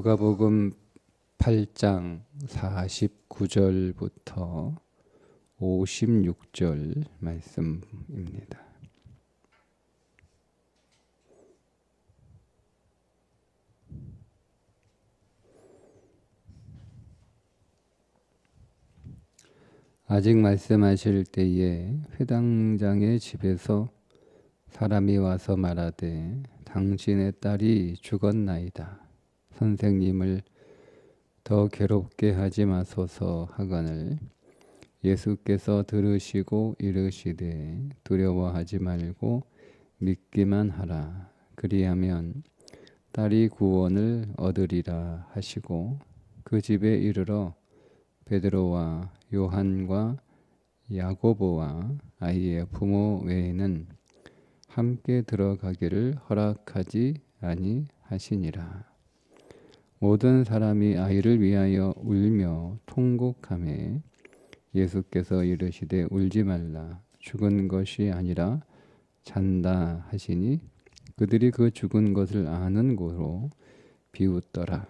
누가복음 8장 49절부터 56절 말씀입니다. 아직 말씀하실 때에 회당장의 집에서 사람이 와서 말하되 당신의 딸이 죽었나이다. 선생님을 더 괴롭게 하지 마소서 하거늘 예수께서 들으시고 이르시되 두려워하지 말고 믿기만 하라. 그리하면 딸이 구원을 얻으리라 하시고 그 집에 이르러 베드로와 요한과 야고보와 아이의 부모 외에는 함께 들어가기를 허락하지 아니하시니라. 모든 사람이 아이를 위하여 울며 통곡하매 예수께서 이르시되 울지 말라. 죽은 것이 아니라 잔다 하시니 그들이 그 죽은 것을 아는 고로 비웃더라.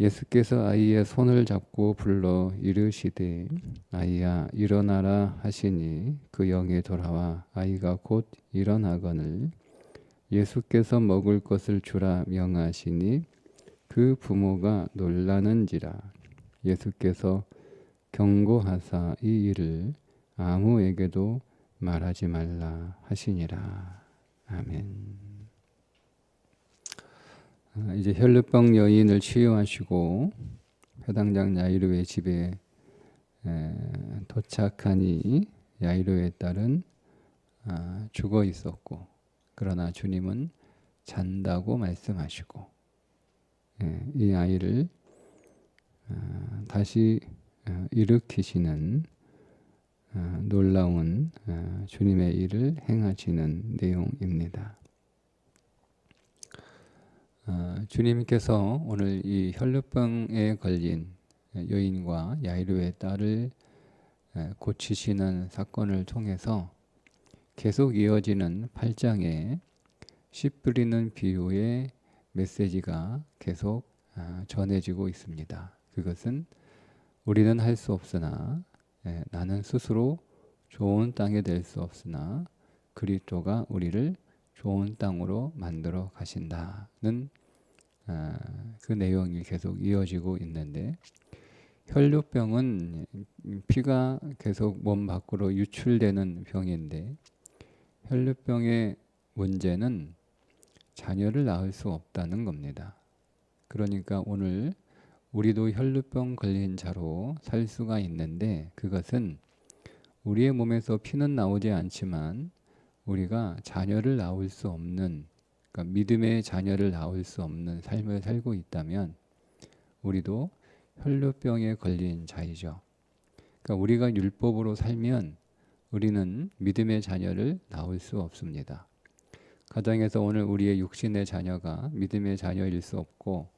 예수께서 아이의 손을 잡고 불러 이르시되 아이야 일어나라 하시니 그 영이 돌아와 아이가 곧 일어나거늘 예수께서 먹을 것을 주라 명하시니 그 부모가 놀라는지라. 예수께서 경고하사 이 일을 아무에게도 말하지 말라 하시니라. 아멘. 이제 혈루병 여인을 치유하시고 회당장 야이로의 집에 도착하니 야이로의 딸은 죽어 있었고 그러나 주님은 잔다고 말씀하시고 이 아이를 다시 일으키시는 놀라운 주님의 일을 행하시는 내용입니다. 주님께서 오늘 이 혈루병에 걸린 여인과 야이로의 딸을 고치시는 사건을 통해서 계속 이어지는 8장에 씨 뿌리는 비유의 메시지가 계속 전해지고 있습니다. 그것은 우리는 할 수 없으나 나는 스스로 좋은 땅이 될 수 없으나 그리스도가 우리를 좋은 땅으로 만들어 가신다는 그 내용이 계속 이어지고 있는데 혈루병은 피가 계속 몸 밖으로 유출되는 병인데 혈루병의 문제는 자녀를 낳을 수 없다는 겁니다. 그러니까 오늘 우리도 혈루병 걸린 자로 살 수가 있는데 그것은 우리의 몸에서 피는 나오지 않지만 우리가 자녀를 낳을 수 없는 그러니까 믿음의 자녀를 낳을 수 없는 삶을 살고 있다면 우리도 혈루병에 걸린 자이죠. 그러니까 우리가 율법으로 살면 우리는 믿음의 자녀를 낳을 수 없습니다. 가정에서 오늘 우리의 육신의 자녀가 믿음의 자녀일 수 없고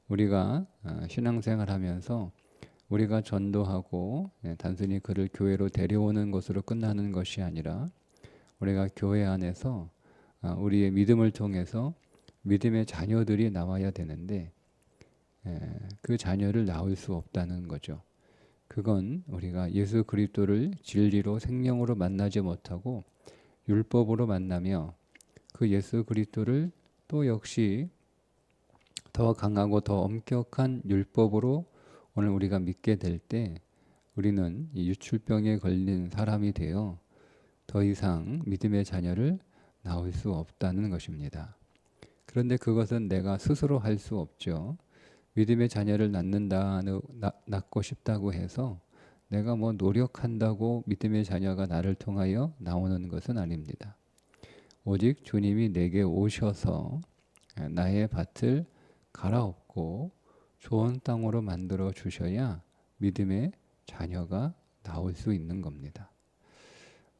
우리가 신앙생활하면서 우리가 전도하고 단순히 그를 교회로 데려오는 것으로 끝나는 것이 아니라 우리가 교회 안에서 우리의 믿음을 통해서 믿음의 자녀들이 나와야 되는데 그 자녀를 낳을 수 없다는 거죠. 그건 우리가 예수 그리스도를 진리로 생명으로 만나지 못하고 율법으로 만나며 그 예수 그리스도를 또 역시 더 강하고 더 엄격한 율법으로 오늘 우리가 믿게 될 때 우리는 이 유출병에 걸린 사람이 되어 더 이상 믿음의 자녀를 낳을 수 없다는 것입니다. 그런데 그것은 내가 스스로 할 수 없죠. 믿음의 자녀를 낳고 싶다고 해서 내가 뭐 노력한다고 믿음의 자녀가 나를 통하여 나오는 것은 아닙니다. 오직 주님이 내게 오셔서 나의 밭을 갈아엎고 좋은 땅으로 만들어 주셔야 믿음의 자녀가 나올 수 있는 겁니다.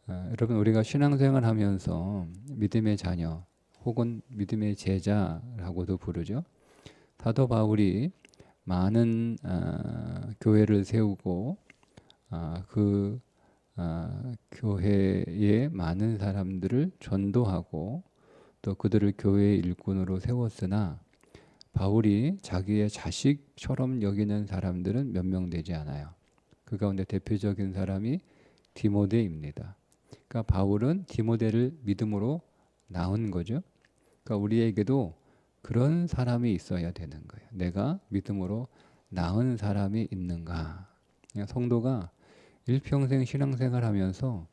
여러분 우리가 신앙생활 하면서 믿음의 자녀 혹은 믿음의 제자라고도 부르죠. 사도 바울이 많은 교회를 세우고 그 교회에 많은 사람들을 전도하고 또 그들을 교회의 일꾼으로 세웠으나 바울이 자기의 자식처럼 여기는 사람들은 몇 명 되지 않아요. 그 가운데 대표적인 사람이 디모데입니다. 그러니까 바울은 디모데를 믿음으로 낳은 거죠. 그러니까 우리에게도 그런 사람이 있어야 되는 거예요. 내가 믿음으로 낳은 사람이 있는가. 성도가 일평생 신앙생활 하면서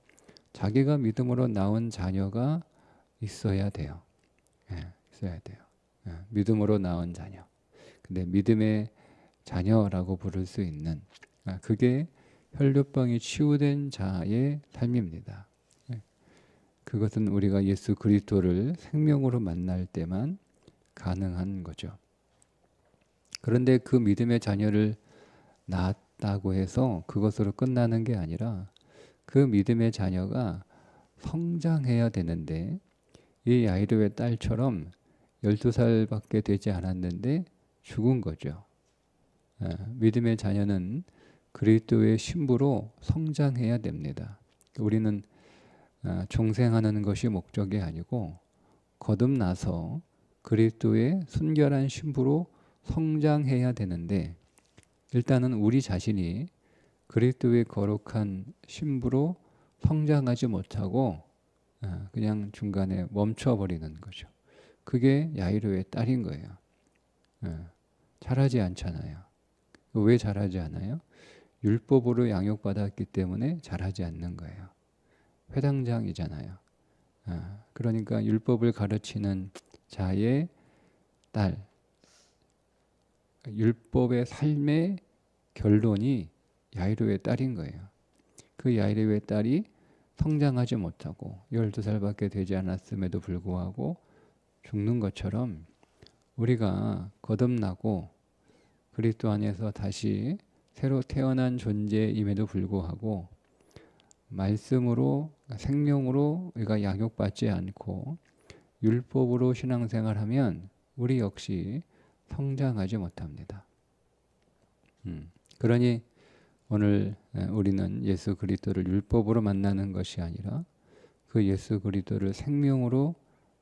자기가 믿음으로 낳은 자녀가 있어야 돼요. 있어야 돼요. 믿음으로 낳은 자녀. 근데 믿음의 자녀라고 부를 수 있는, 그게 혈류병이 치유된 자의 삶입니다. 그것은 우리가 예수 그리스도를 생명으로 만날 때만 가능한 거죠. 그런데 그 믿음의 자녀를 낳았다고 해서 그것으로 끝나는 게 아니라 그 믿음의 자녀가 성장해야 되는데, 이 야이로의 딸처럼 12살밖에 되지 않았는데 죽은 거죠. 믿음의 자녀는 그리스도의 신부로 성장해야 됩니다. 우리는 중생하는 것이 목적이 아니고 거듭나서 그리스도의 순결한 신부로 성장해야 되는데, 일단은 우리 자신이 그리스도의 거룩한 신부로 성장하지 못하고 그냥 중간에 멈춰버리는 거죠. 그게 야이로의 딸인 거예요. 잘하지 않잖아요. 왜 잘하지 않아요? 율법으로 양육받았기 때문에 잘하지 않는 거예요. 회당장이잖아요. 그러니까 율법을 가르치는 자의 딸, 율법의 삶의 결론이 야이로의 딸인 거예요. 그 야이로의 딸이 성장하지 못하고 12살밖에 되지 않았음에도 불구하고 죽는 것처럼, 우리가 거듭나고 그리스도 안에서 다시 새로 태어난 존재임에도 불구하고 말씀으로, 생명으로 우리가 양육받지 않고 율법으로 신앙생활하면 우리 역시 성장하지 못합니다. 그러니 오늘 우리는 예수 그리스도를 율법으로 만나는 것이 아니라 그 예수 그리스도를 생명으로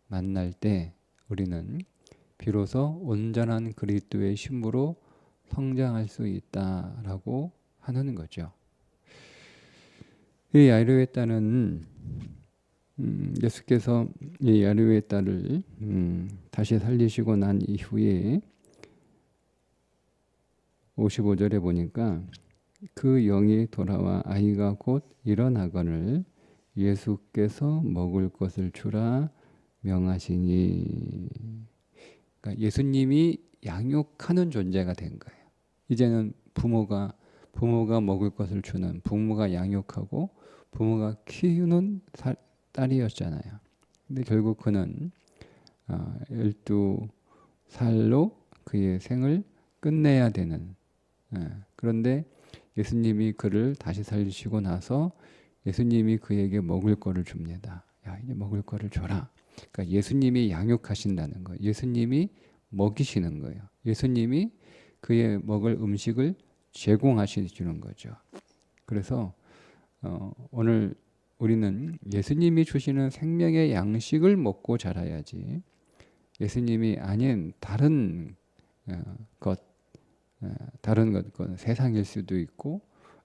만날 때 우리는 비로소 온전한 그리스도의 신부로 성장할 수 있다라고 하는 거죠. 이 야이로의 딸은 예수께서 이 야이로의 딸을 다시 살리시고 난 이후에 55절에 보니까 그 영이 돌아와 아이가 곧 일어나거늘 예수께서 먹을 것을 주라 명하시니. 그러니까 예수님이 양육하는 존재가 된 거예요. 이제는 부모가 먹을 것을 주는, 부모가 양육하고 부모가 키우는 딸이었잖아요. 근데 결국 그는 12살로 그의 생을 끝내야 되는, 그런데 예수님이 그를 다시 살리시고 나서 예수님이 그에게 먹을 거를 줍니다. 야, 이제 먹을 거를 줘라. 그러니까 예수님이 양육하신다는 거예요. 예수님이 먹이시는 거예요. 예수님이 그의 먹을 음식을 제공하시는 거죠. 그래서 오늘 우리는 예수님이 주시는 생명의 양식을 먹고 자라야지, 예수님이 아닌 다른 것, 세상일 수도 있고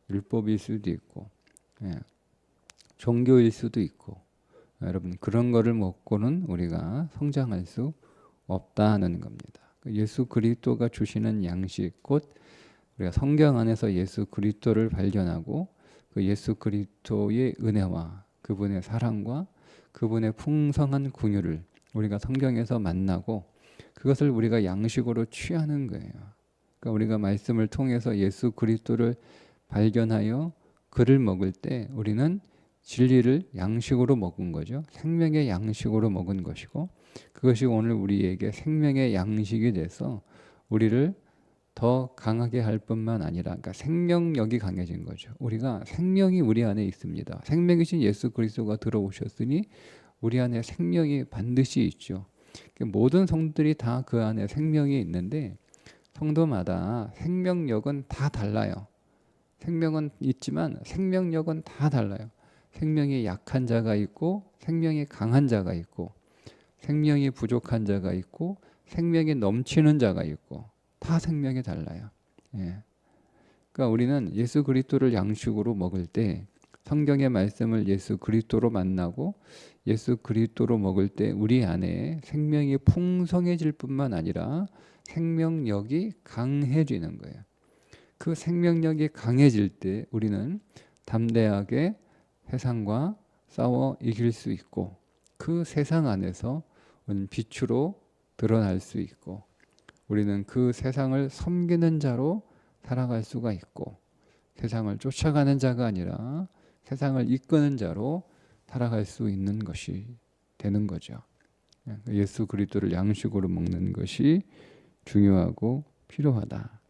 율법일 수도 있고 종교일 수도 있고, 여러분 그런 거를 먹고는 우리가 성장할 수 없다는 겁니다. 예수 그리스도가 주시는 양식, 곧 우리가 성경 안에서 예수 그리스도를 발견하고 그 예수 그리스도의 은혜와 그분의 사랑과 그분의 풍성한 긍휼을 우리가 성경에서 만나고 그것을 우리가 양식으로 취하는 거예요. 그러니까 우리가 말씀을 통해서 예수 그리스도를 발견하여 그를 먹을 때 우리는 진리를 양식으로 먹은 거죠. 생명의 양식으로 먹은 것이고, 그것이 오늘 우리에게 생명의 양식이 돼서 우리를 더 강하게 할 뿐만 아니라, 그러니까 생명력이 강해진 거죠. 우리가 생명이 우리 안에 있습니다. 생명이신 예수 그리스도가 들어오셨으니 우리 안에 생명이 반드시 있죠. 모든 성도들이 다 그 안에 생명이 있는데 성도마다 생명력은 다 달라요. 생명은 있지만 생명력은 다 달라요. 생명이 약한 자가 있고 생명이 강한 자가 있고, 생명이 부족한 자가 있고 생명이 넘치는 자가 있고 다 생명이 달라요. 예. 그러니까 우리는 예수 그리스도를 양식으로 먹을 때 성경의 말씀을 예수 그리스도로 만나고 예수 그리스도로 먹을 때 우리 안에 생명이 풍성해질 뿐만 아니라 생명력이 강해지는 거예요. 그 생명력이 강해질 때 우리는 담대하게 세상과 싸워 이길 수 있고 그 세상 안에서 빛으로 드러날 수 있고 우리는 그 세상을 섬기는 자로 살아갈 수가 있고 세상을 쫓아가는 자가 아니라 세상을 이끄는 자로 살아갈 수 있는 것이 되는 거죠. 예수 그리스도를 양식으로 먹는 것이 중요하고 필요하다.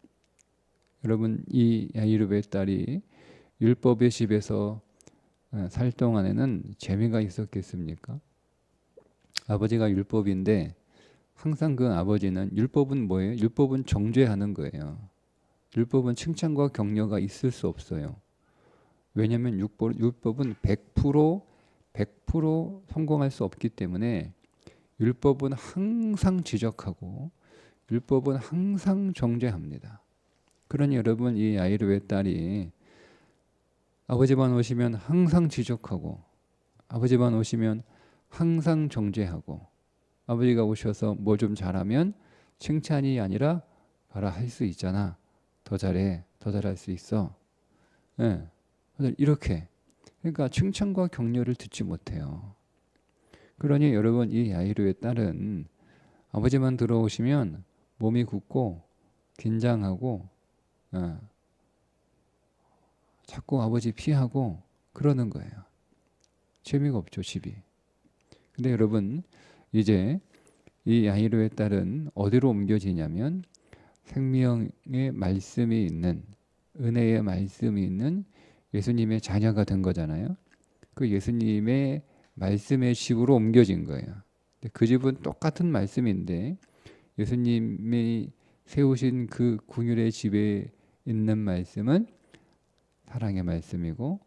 여러분 이 야이로의 딸이 율법의 집에서 살 동안에는 재미가 있었겠습니까? 아버지가 율법인데 항상 그 아버지는 율법은 뭐예요? 율법은 정죄하는 거예요. 율법은 칭찬과 격려가 있을 수 없어요. 왜냐하면 율법은 100% 성공할 수 없기 때문에 율법은 항상 지적하고 율법은 항상 정죄합니다. 그러니 여러분 이 야이로의 딸이 아버지만 오시면 항상 지적하고 아버지만 오시면 항상 정죄하고 아버지가 오셔서 뭐 좀 잘하면 칭찬이 아니라 봐라 할 수 있잖아. 더 잘해. 더 잘할 수 있어. 예. 이렇게 그러니까 칭찬과 격려를 듣지 못해요. 그러니 여러분 이 야이로의 딸은 아버지만 들어오시면 몸이 굳고 긴장하고 자꾸 아버지 피하고 그러는 거예요. 재미가 없죠 집이. 근데 여러분 이제 이 야이로의 딸은 어디로 옮겨지냐면 생명의 말씀이 있는 은혜의 말씀이 있는 예수님의 자녀가 된 거잖아요. 그 예수님의 말씀의 집으로 옮겨진 거예요. 그 집은 똑같은 말씀인데 예수님이 세우신 그 궁율의 집에 있는 말씀은 사랑의 말씀이고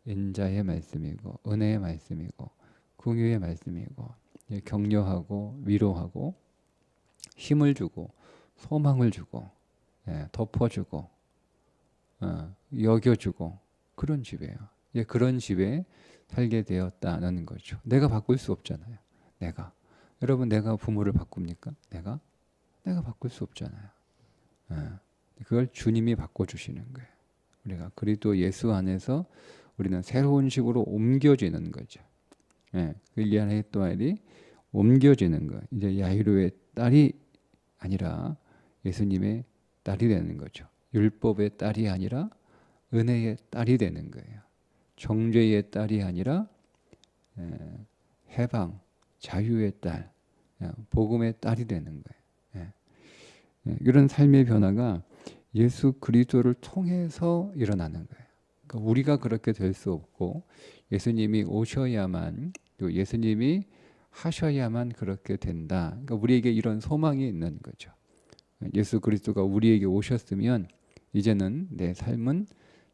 인자의 말씀이고 은혜의 말씀이고 궁유의 말씀이고 격려하고 위로하고 힘을 주고 소망을 주고 덮어주고 여겨주고 그런 집이에요. 그런 집에 살게 되었다는 거죠. 내가 바꿀 수 없잖아요. 여러분 내가 부모를 바꿉니까? 내가 바꿀 수 없잖아요. 그걸 주님이 바꿔주시는 거예요. 우리가 그리스도 예수 안에서 우리는 새로운 식으로 옮겨지는 거죠. 일리안의 딸이 옮겨지는 거. 이제 야이로의 딸이 아니라 예수님의 딸이 되는 거죠. 율법의 딸이 아니라 은혜의 딸이 되는 거예요. 정죄의 딸이 아니라 해방, 자유의 딸, 복음의 딸이 되는 거예요. 이런 삶의 변화가 예수 그리스도를 통해서 일어나는 거예요. 그러니까 우리가 그렇게 될 수 없고 예수님이 오셔야만 또 예수님이 하셔야만 그렇게 된다. 그러니까 우리에게 이런 소망이 있는 거죠. 예수 그리스도가 우리에게 오셨으면 이제는 내 삶은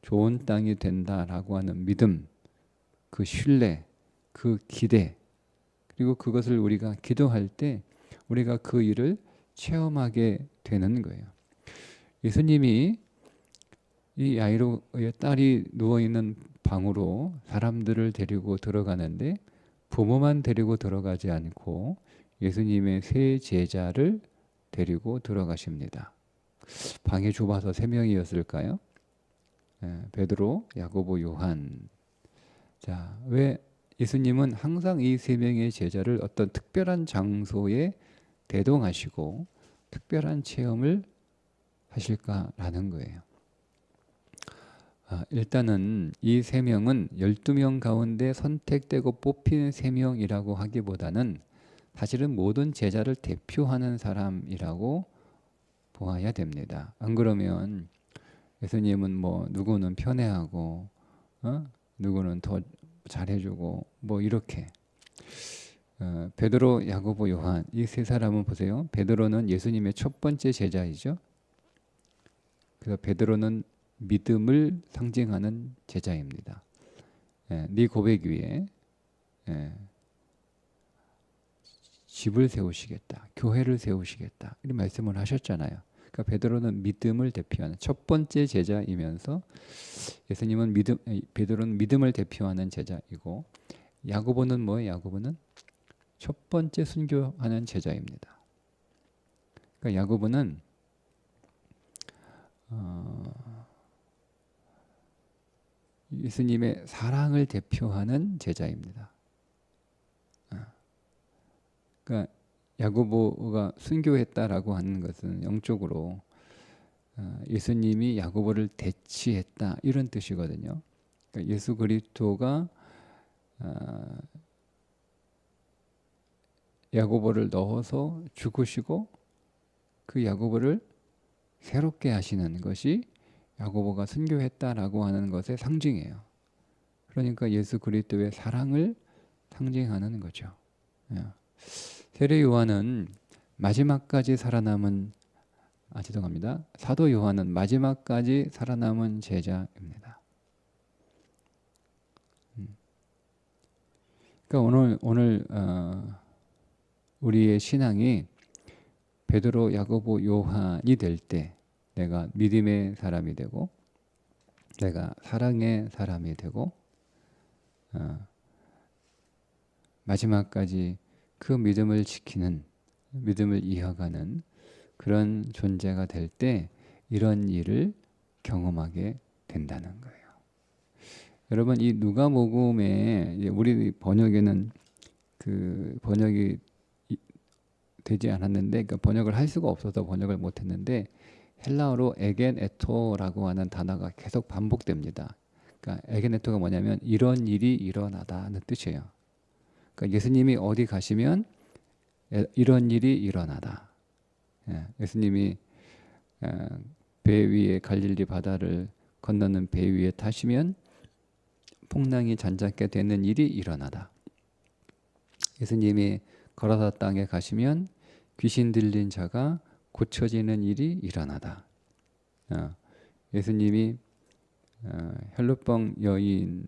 좋은 땅이 된다라고 하는 믿음, 그 신뢰, 그 기대 그리고 그것을 우리가 기도할 때 우리가 그 일을 체험하게 되는 거예요. 예수님이 이 야이로의 딸이 누워있는 방으로 사람들을 데리고 들어가는데 부모만 데리고 들어가지 않고 예수님의 세 제자를 데리고 들어가십니다. 방이 좁아서 3명이었을까요? 베드로, 야고보, 요한. 자, 왜 예수님은 항상 이 3명의 제자를 어떤 특별한 장소에 대동하시고 특별한 체험을 하실까라는 거예요. 일단은 이 3명은 12명 가운데 선택되고 뽑힌 3명이라고 하기보다는 사실은 모든 제자를 대표하는 사람이라고 보아야 됩니다. 안 그러면 예수님은 뭐 누구는 편애하고 누구는 더 잘해주고 뭐 이렇게 베드로, 야고보, 요한 이 3사람은 보세요. 베드로는 예수님의 첫 번째 제자이죠. 그래서 베드로는 믿음을 상징하는 제자입니다. 네 고백 위에 집을 세우시겠다, 교회를 세우시겠다 이런 말씀을 하셨잖아요. 그러니까 베드로는 믿음을 대표하는 첫 번째 제자이면서 베드로는 믿음을 대표하는 제자이고 야고보는 뭐예요? 야고보는 첫 번째 순교하는 제자입니다. 그러니까 야고보는 예수님의 사랑을 대표하는 제자입니다. 그러니까 야고보가 순교했다라고 하는 것은 영적으로 예수님이 야고보를 대치했다 이런 뜻이거든요. 그러니까 예수 그리스도가 야고보를 넣어서 죽으시고 그 야고보를 새롭게 하시는 것이 야고보가 순교했다라고 하는 것의 상징이에요. 그러니까 예수 그리스도의 사랑을 상징하는 거죠. 세례 요한은 마지막까지 살아남은 죄송합니다. 사도 요한은 마지막까지 살아남은 제자입니다. 그러니까 오늘 우리의 신앙이 베드로, 야고보, 요한이 될 때 내가 믿음의 사람이 되고 내가 사랑의 사람이 되고 마지막까지 그 믿음을 지키는 믿음을 이어가는 그런 존재가 될 때 이런 일을 경험하게 된다는 거예요. 여러분 이 누가복음에 우리 번역에는 그 번역이 되지 않았는데 그러니까 번역을 할 수가 없어서 번역을 못했는데 헬라어로 에겐에토라고 하는 단어가 계속 반복됩니다. 그러니까 에겐에토가 뭐냐면 이런 일이 일어나다는 뜻이에요. 그러니까 예수님이 어디 가시면 이런 일이 일어나다. 예수님이 배 위에 갈릴리 바다를 건너는 배 위에 타시면 풍랑이 잔잔케 되는 일이 일어나다. 예수님이 걸어서 땅에 가시면 귀신 들린 자가 고쳐지는 일이 일어나다. 예수님이 혈루병 여인이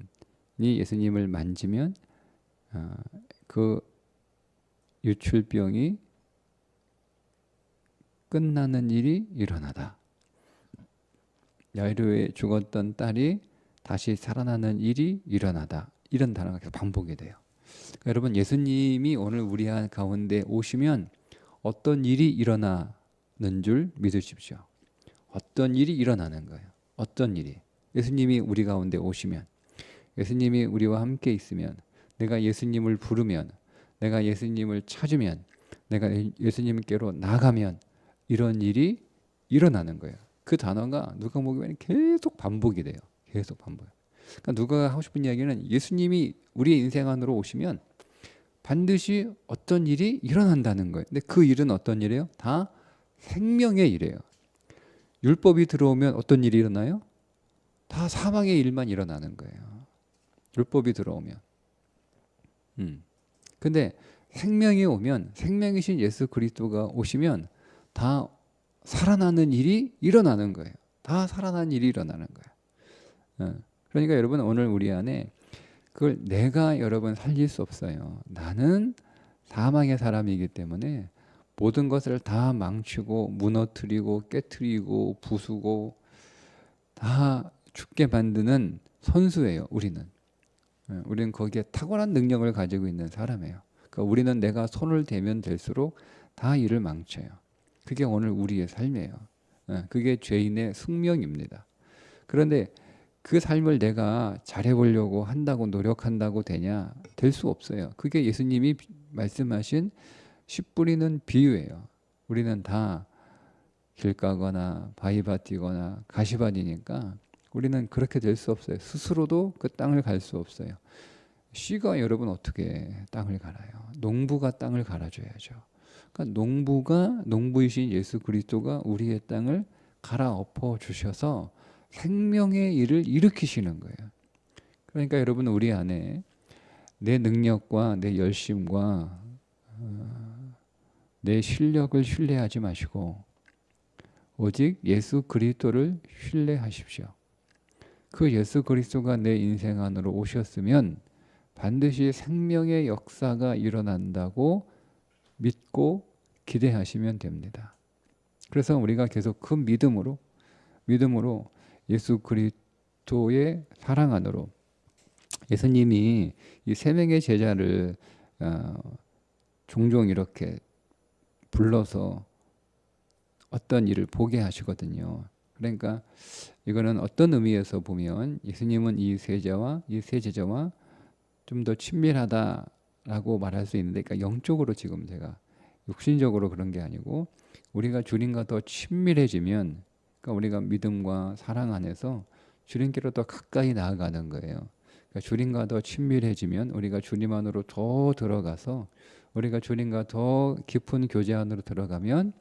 예수님을 만지면 그 유출병이 끝나는 일이 일어나다. 야이로에 죽었던 딸이 다시 살아나는 일이 일어나다. 이런 단어가 계속 반복이 돼요. 그러니까 여러분 예수님이 오늘 우리 가운데 오시면 어떤 일이 일어나는 줄 믿으십시오. 어떤 일이 일어나는 거예요. 어떤 일이. 예수님이 우리 가운데 오시면 예수님이 우리와 함께 있으면 내가 예수님을 부르면 내가 예수님을 찾으면 내가 예수님께로 나가면 이런 일이 일어나는 거예요. 그 단어가 누가복음에 계속 반복이 돼요. 계속 반복. 그러니까 누가 하고 싶은 이야기는 예수님이 우리의 인생 안으로 오시면 반드시 어떤 일이 일어난다는 거예요. 근데 그 일은 어떤 일이에요? 다 생명의 일이에요. 율법이 들어오면 어떤 일이 일어나요? 다 사망의 일만 일어나는 거예요. 율법이 들어오면. 근데 생명이 오면 생명이신 예수 그리스도가 오시면 다 살아나는 일이 일어나는 거예요. 다 살아나는 일이 일어나는 거예요. 그러니까 여러분 오늘 우리 안에 그걸 내가 여러분 살릴 수 없어요. 나는 사망의 사람이기 때문에 모든 것을 다 망치고 무너뜨리고 깨트리고 부수고 다 죽게 만드는 선수예요. 우리는 거기에 탁월한 능력을 가지고 있는 사람이에요. 그러니까 우리는 내가 손을 대면 될수록 다 일을 망쳐요. 그게 오늘 우리의 삶이에요. 그게 죄인의 숙명입니다. 그런데 그 삶을 내가 잘해보려고 한다고 노력한다고 되냐? 될 수 없어요. 그게 예수님이 말씀하신 씨 뿌리는 비유예요. 우리는 다 길가거나 바위밭 뛰거나 가시밭이니까 우리는 그렇게 될 수 없어요. 스스로도 그 땅을 갈 수 없어요. 씨가 여러분 어떻게 땅을 갈아요? 농부가 땅을 갈아줘야죠. 그러니까 농부이신 예수 그리스도가 우리의 땅을 갈아엎어 주셔서 생명의 일을 일으키시는 거예요. 그러니까 여러분 우리 안에 내 능력과 내 열심과 내 실력을 신뢰하지 마시고 오직 예수 그리스도를 신뢰하십시오. 그 예수 그리스도가 내 인생 안으로 오셨으면 반드시 생명의 역사가 일어난다고 믿고 기대하시면 됩니다. 그래서 우리가 계속 그 믿음으로 예수 그리스도의 사랑 안으로 예수님이 이 세 명의 제자를 종종 이렇게 불러서 어떤 일을 보게 하시거든요. 그러니까 이거는 어떤 의미에서 보면 예수님은 이 세 제자와 좀 더 친밀하다라고 말할 수 있는데, 그러니까 영적으로 지금 제가 육신적으로 그런 게 아니고 우리가 주님과 더 친밀해지면, 그러니까 우리가 믿음과 사랑 안에서 주님께로 더 가까이 나아가는 거예요. 그러니까 주님과 더 친밀해지면 우리가 주님 안으로 더 들어가서 우리가 주님과 더 깊은 교제 안으로 들어가면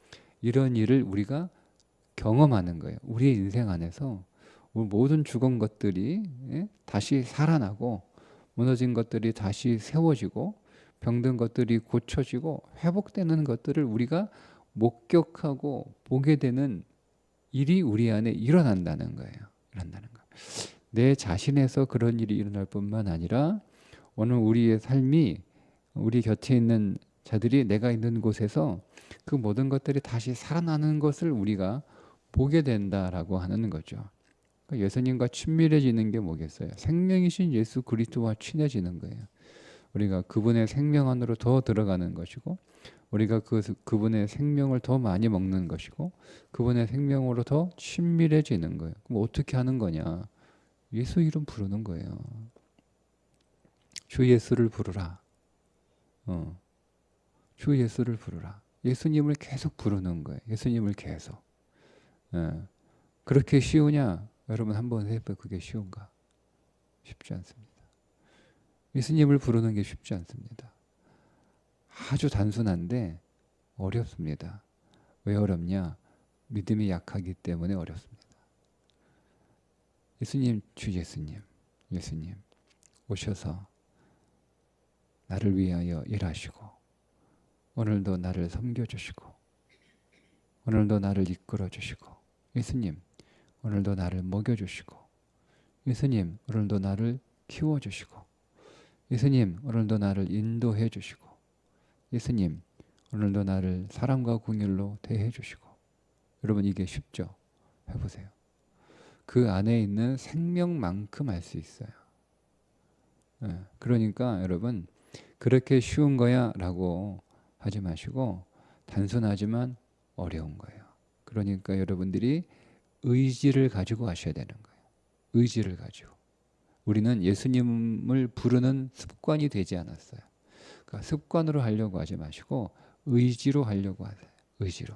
이런 일을 우리가 경험하는 거예요. 우리의 인생 안에서 모든 죽은 것들이 다시 살아나고 무너진 것들이 다시 세워지고 병든 것들이 고쳐지고 회복되는 것들을 우리가 목격하고 보게 되는 일이 우리 안에 일어난다는 거예요. 내 자신에서 그런 일이 일어날 뿐만 아니라 오늘 우리의 삶이 우리 곁에 있는 자들이 내가 있는 곳에서 그 모든 것들이 다시 살아나는 것을 우리가 보게 된다라고 하는 거죠. 그러니까 예수님과 친밀해지는 게 뭐겠어요? 생명이신 예수 그리스도와 친해지는 거예요. 우리가 그분의 생명 안으로 더 들어가는 것이고, 우리가 그분의 생명을 더 많이 먹는 것이고, 그분의 생명으로 더 친밀해지는 거예요. 그럼 어떻게 하는 거냐? 예수 이름 부르는 거예요. 주 예수를 부르라. 주 예수를 부르라. 예수님을 계속 부르는 거예요. 예수님을 계속. 그렇게 쉬우냐? 여러분 한번 해봐요. 그게 쉬운가? 쉽지 않습니다. 예수님을 부르는 게 쉽지 않습니다. 아주 단순한데 어렵습니다. 왜 어렵냐? 믿음이 약하기 때문에 어렵습니다. 예수님, 주 예수님 오셔서 나를 위하여 일하시고 오늘도 나를 섬겨주시고 오늘도 나를 이끌어주시고, 예수님 오늘도 나를 먹여주시고, 예수님 오늘도 나를 키워주시고, 예수님 오늘도 나를 인도해 주시고, 예수님 오늘도 나를 사랑과 긍휼로 대해 주시고. 여러분 이게 쉽죠? 해보세요. 그 안에 있는 생명만큼 알 수 있어요. 그러니까 여러분 그렇게 쉬운 거야 라고 하지 마시고 단순하지만 어려운 거예요. 그러니까 여러분들이 의지를 가지고 하셔야 되는 거예요. 의지를 가지고. 우리는 예수님을 부르는 습관이 되지 않았어요. 그러니까 습관으로 하려고 하지 마시고 의지로 하려고 하세요. 의지로.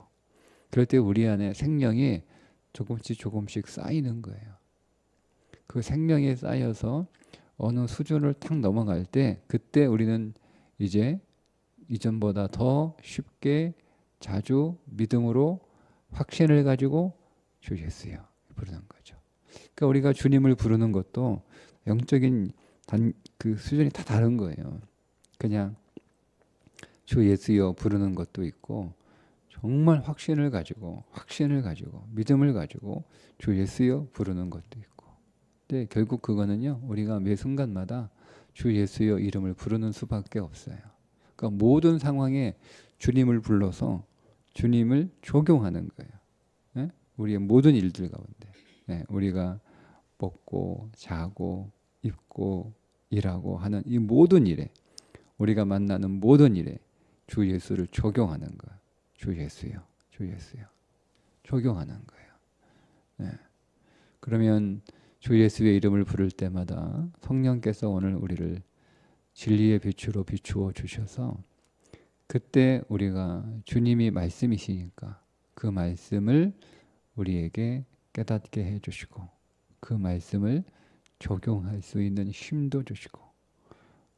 그럴 때 우리 안에 생명이 조금씩 쌓이는 거예요. 그 생명이 쌓여서 어느 수준을 탁 넘어갈 때 그때 우리는 이제 이전보다 더 쉽게 자주 믿음으로 확신을 가지고 주 예수여 부르는 거죠. 그러니까 우리가 주님을 부르는 것도 영적인 그 수준이 다 다른 거예요. 그냥 주 예수여 부르는 것도 있고 정말 확신을 가지고 믿음을 가지고 주 예수여 부르는 것도 있고. 근데 결국 그거는요 우리가 매 순간마다 주 예수여 이름을 부르는 수밖에 없어요. 그러니까 모든 상황에 주님을 불러서 주님을 적용하는 거예요. 네? 우리의 모든 일들 가운데 우리가 먹고 자고 입고 일하고 하는 이 모든 일에, 우리가 만나는 모든 일에 주 예수를 적용하는 거예요. 주 예수요 적용하는 거예요. 그러면 주 예수의 이름을 부를 때마다 성령께서 오늘 우리를 진리의 빛으로 비추어 주셔서 그때 우리가 주님이 말씀이시니까 그 말씀을 우리에게 깨닫게 해주시고 그 말씀을 적용할 수 있는 힘도 주시고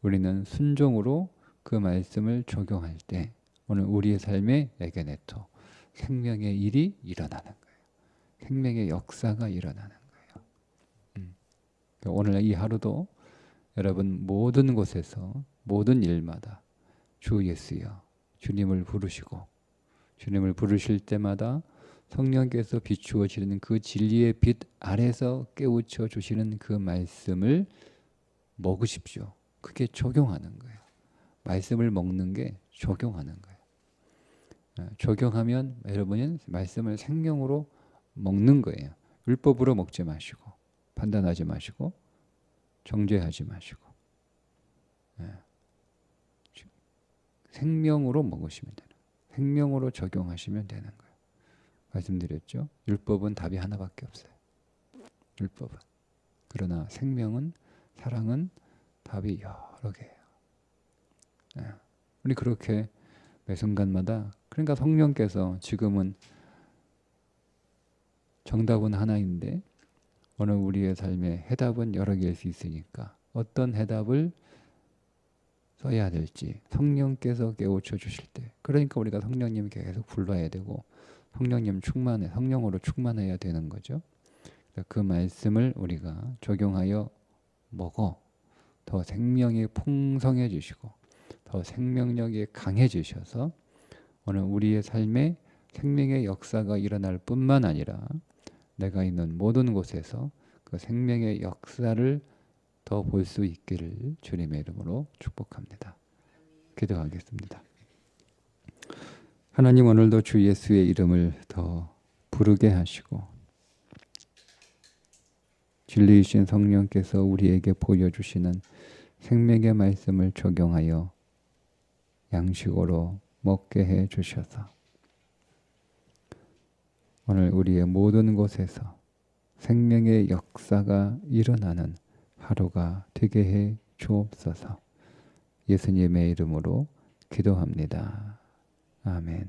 우리는 순종으로 그 말씀을 적용할 때 오늘 우리의 삶에 에게네토 생명의 일이 일어나는 거예요. 생명의 역사가 일어나는 거예요. 오늘 이 하루도 여러분 모든 곳에서 모든 일마다 주 예수여 주님을 부르시고 주님을 부르실 때마다 성령께서 비추어지는 그 진리의 빛 아래서 깨우쳐 주시는 그 말씀을 먹으십시오. 그게 적용하는 거예요. 말씀을 먹는 게 적용하는 거예요. 적용하면 여러분은 말씀을 생명으로 먹는 거예요. 율법으로 먹지 마시고 판단하지 마시고 정죄하지 마시고 생명으로 먹으시면 되는 거예요. 생명으로 적용하시면 되는 거예요. 말씀드렸죠? 율법은 답이 하나밖에 없어요. 율법은. 그러나 생명은, 사랑은 답이 여러 개예요. 우리 그렇게 매 순간마다, 그러니까 성령께서 지금은 정답은 하나인데 오늘 우리의 삶의 해답은 여러 개일 수 있으니까 어떤 해답을 써야 될지 성령께서 깨우쳐 주실 때, 그러니까 우리가 성령님 계속 불러야 되고 성령으로 충만해야 되는 거죠. 그 말씀을 우리가 적용하여 먹어 더 생명이 풍성해지시고 더 생명력이 강해지셔서 오늘 우리의 삶에 생명의 역사가 일어날 뿐만 아니라 내가 있는 모든 곳에서 그 생명의 역사를 더 볼 수 있기를 주님의 이름으로 축복합니다. 기도하겠습니다. 하나님, 오늘도 주 예수의 이름을 더 부르게 하시고 진리이신 성령께서 우리에게 보여주시는 생명의 말씀을 적용하여 양식으로 먹게 해 주셔서 오늘 우리의 모든 곳에서 생명의 역사가 일어나는 하루가 되게 해 주옵소서. 예수님의 이름으로 기도합니다. 아멘.